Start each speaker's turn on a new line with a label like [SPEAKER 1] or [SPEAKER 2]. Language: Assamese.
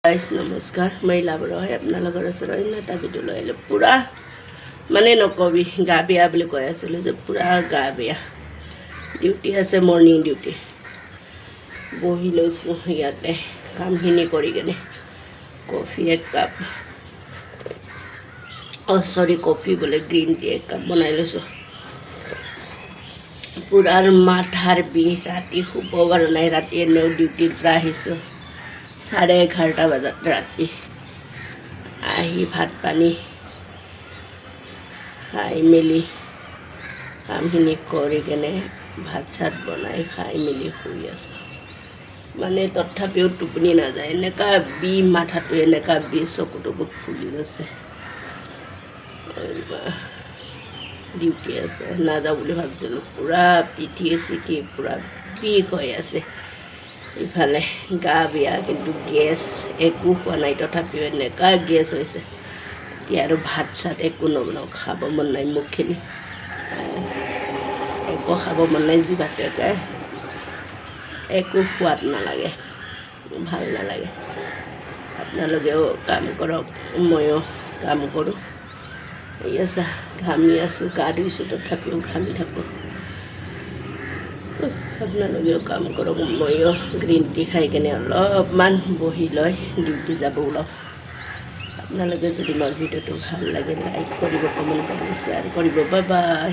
[SPEAKER 1] गाइस नमस्कार मैं लाबर है अपना এটা ভিডিও লৈ আহিলোঁ পুৰা মানে নকবি গা বেয়া বুলি কৈ আছিলোঁ যে পুৰা গা বেয়া ডিউটি আছে মৰ্নিং ডিউটি বহি লৈছোঁ ইয়াতে কামখিনি কৰি কেনে কফি এক কাপ সৰি কফি বোলে গ্ৰীণ টি এক কাপ বনাই লৈছোঁ পুৰাৰ মাথাৰ বিষ ৰাতি শুব পৰা নাই ৰাতি এনেও ডিউটিৰ পৰা আহিছোঁ 11:30 বজাত ৰাতি আহি ভাত পানী খাই মেলি কামখিনি কৰি কেনে ভাত চাত বনাই খাই মেলি শুই আছোঁ মানে তথাপিও টোপনি নাযায় এনেকুৱা মাথাটো এনেকুৱা চকুটো ফুলি গৈছে ডিউটি আছে নাযাওঁ বুলি ভাবিছিলোঁ পুৰা পিঠি চিঠি পুৰা বিষ হৈ আছে ইফালে গা বেয়া কিন্তু গেছ একো খোৱা নাই তথাপিও এনেকুৱা গেছ হৈছে এতিয়া আৰু ভাত চাত একো নবনাওঁ খাব মন নাই মুখখিনি একো খাব মন নাই জিভাটো একো সোৱাদ নালাগে ভাল নালাগে আপোনালোকেও কাম কৰক ময়ো কাম কৰোঁ এই আছে ঘামি আছোঁ গা ধুইছোঁ তথাপিও ঘামি থাকোঁ আপোনালোকেও কাম কৰক ময়ো গ্ৰীণ টি খাই কেনে অলপমান বহি লৈ ডিউটি যাব ওলাওঁ আপোনালোকে যদি মোৰ ভিডিঅ'টো ভাল লাগে লাইক কৰিব কমেণ্ট কৰিব শ্বেয়াৰ কৰিব বাই বাই